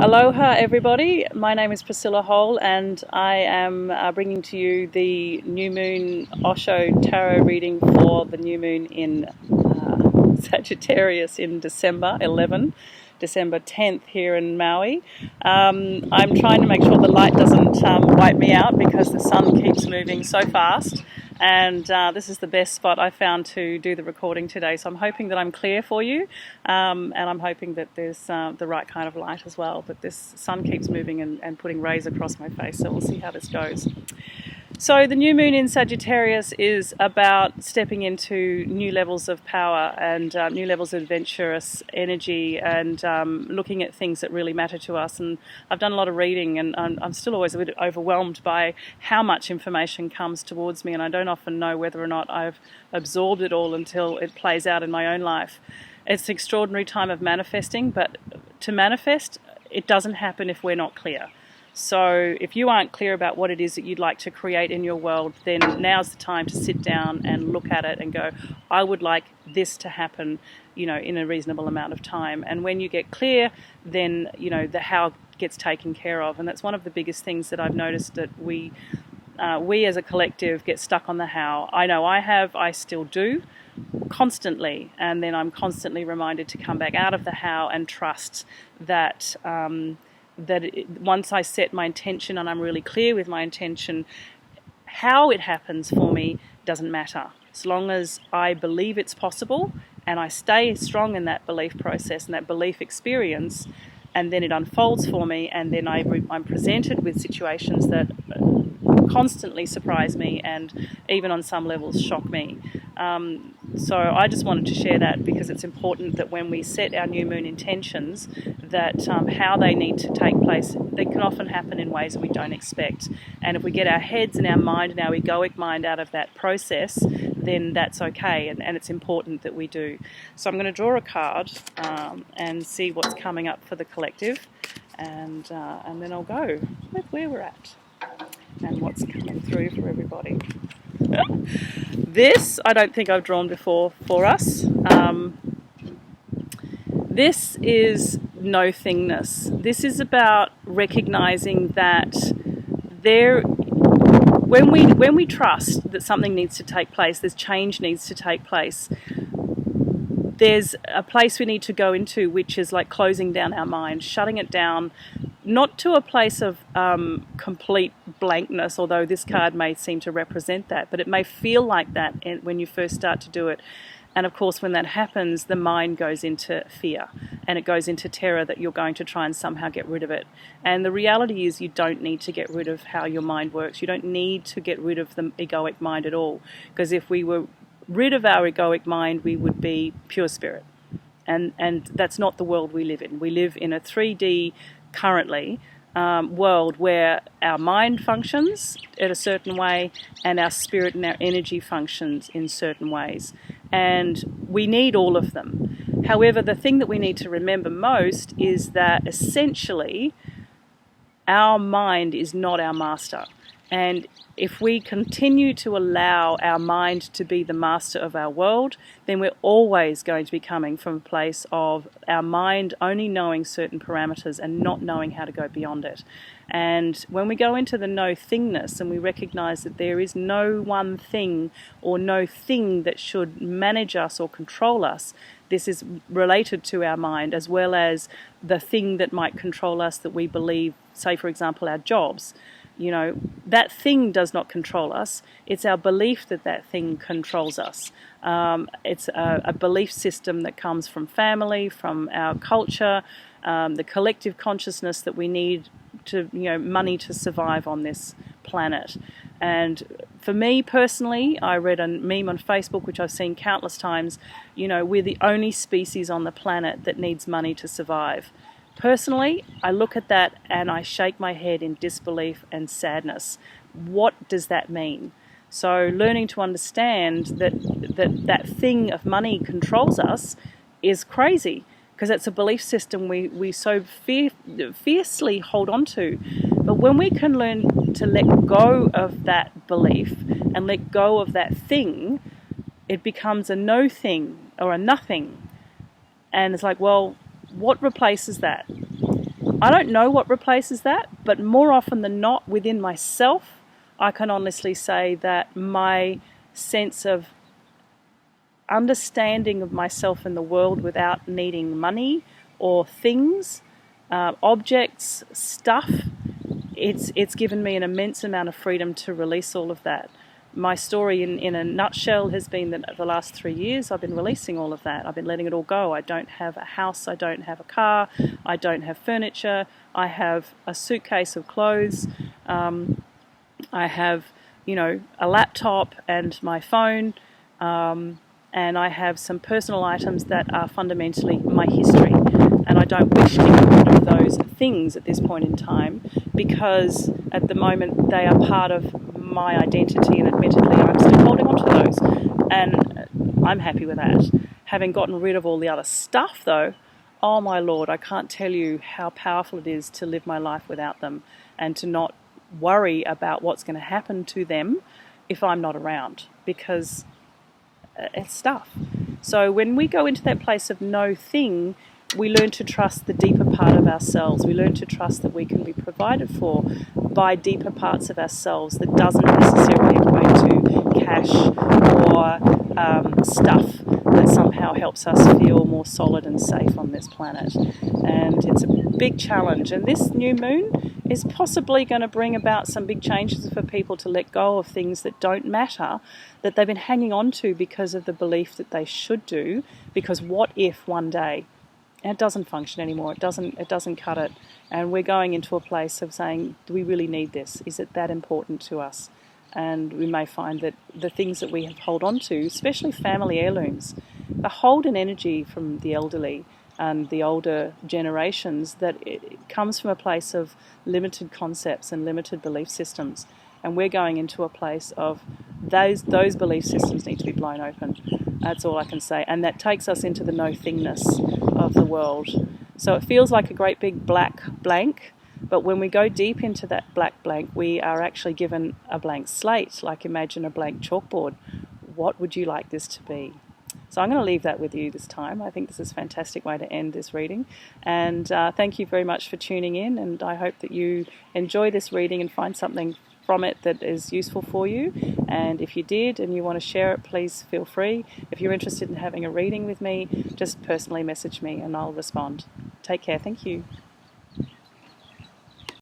Aloha everybody, my name is Priscilla and I am bringing to you the New Moon Osho Tarot reading for the New Moon in Sagittarius in December 10th here in Maui. I'm trying to make sure the light doesn't wipe me out because the sun keeps moving so fast, and this is the best spot I found to do the recording today, so I'm hoping that I'm clear for you, and I'm hoping that there's the right kind of light as well, but this sun keeps moving and putting rays across my face, so we'll see how this goes. So the new moon in Sagittarius is about stepping into new levels of power and new levels of adventurous energy and looking at things that really matter to us. And I've done a lot of reading, and I'm still always a bit overwhelmed by how much information comes towards me, and I don't often know whether or not I've absorbed it all until it plays out in my own life. It's an extraordinary time of manifesting, but to manifest, it doesn't happen if we're not clear. So if you aren't clear about what it is that you'd like to create in your world, then now's the time to sit down and look at it and go, I would like this to happen, in a reasonable amount of time. And when you get clear, then, the how gets taken care of. And that's one of the biggest things that I've noticed, that we as a collective get stuck on the how. I know I still do, constantly. And then I'm constantly reminded to come back out of the how and trust that once I set my intention and I'm really clear with my intention, how it happens for me doesn't matter. As long as I believe it's possible and I stay strong in that belief process and that belief experience, and then it unfolds for me, and then I'm presented with situations that constantly surprise me and even on some levels shock me. So I just wanted to share that because it's important that when we set our new moon intentions, that how they need to take place, they can often happen in ways that we don't expect. And if we get our heads and our mind and our egoic mind out of that process, then that's okay, and it's important that we do. So I'm going to draw a card and see what's coming up for the collective, and then I'll go with where we're at and what's coming through for everybody. This I don't think I've drawn before for us. This is no thingness. This is about recognizing that when we trust that something needs to take place, there's change needs to take place, there's a place we need to go into, which is like closing down our mind, shutting it down, not to a place of complete blankness, although this card may seem to represent that, but it may feel like that when you first start to do it. And of course, when that happens, the mind goes into fear and it goes into terror that you're going to try and somehow get rid of it. And the reality is you don't need to get rid of how your mind works. You don't need to get rid of the egoic mind at all, because if we were rid of our egoic mind, we would be pure spirit. And that's not the world we live in. We live in a 3D currently world where our mind functions in a certain way and our spirit and our energy functions in certain ways, and we need all of them. However, the thing that we need to remember most is that essentially our mind is not our master. And if we continue to allow our mind to be the master of our world, then we're always going to be coming from a place of our mind only knowing certain parameters and not knowing how to go beyond it. And when we go into the no thingness and we recognize that there is no one thing or no thing that should manage us or control us, this is related to our mind as well as the thing that might control us that we believe, say for example our jobs. That thing does not control us. It's our belief that that thing controls us. It's a belief system that comes from family, from our culture, the collective consciousness that we need to, money to survive on this planet. And for me personally, I read a meme on Facebook, which I've seen countless times, we're the only species on the planet that needs money to survive. Personally, I look at that and I shake my head in disbelief and sadness. What does that mean? So learning to understand that thing of money controls us is crazy, because it's a belief system we so fiercely hold on to. But when we can learn to let go of that belief and let go of that thing, it becomes a no thing or a nothing. And it's like, well, what replaces that? I don't know what replaces that, but more often than not, within myself, I can honestly say that my sense of understanding of myself in the world without needing money or things, objects, stuff, it's given me an immense amount of freedom to release all of that. My story in a nutshell has been that the last 3 years I've been releasing all of that. I've been letting it all go. I don't have a house, I don't have a car, I don't have furniture, I have a suitcase of clothes, I have, a laptop and my phone, and I have some personal items that are fundamentally my history. And I don't wish to get rid of those things at this point in time, because at the moment they are part of my identity, and admittedly I'm still holding on to those, and I'm happy with that. Having gotten rid of all the other stuff though, oh my Lord, I can't tell you how powerful it is to live my life without them and to not worry about what's going to happen to them if I'm not around, because it's stuff. So when we go into that place of no thing, we learn to trust the deeper part of ourselves. We learn to trust that we can be provided for by deeper parts of ourselves that doesn't necessarily equate to cash or stuff that somehow helps us feel more solid and safe on this planet. And it's a big challenge. And this new moon is possibly going to bring about some big changes for people to let go of things that don't matter, that they've been hanging on to because of the belief that they should do, because what if one day, and it doesn't function anymore, it doesn't cut it, and we're going into a place of saying, do we really need this? Is it that important to us? And we may find that the things that we have hold on to, especially family heirlooms, the hold an energy from the elderly and the older generations, that it comes from a place of limited concepts and limited belief systems. And we're going into a place of those belief systems need to be blown open. That's all I can say. And that takes us into the no-thingness of the world. So it feels like a great big black blank, but when we go deep into that black blank, we are actually given a blank slate. Like, imagine a blank chalkboard. What would you like this to be? So I'm going to leave that with you this time. I think this is a fantastic way to end this reading. And thank you very much for tuning in, and I hope that you enjoy this reading and find something from it that is useful for you. And if you did and you want to share it, please feel free. If you're interested in having a reading with me, just personally message me and I'll respond. Take care. Thank you.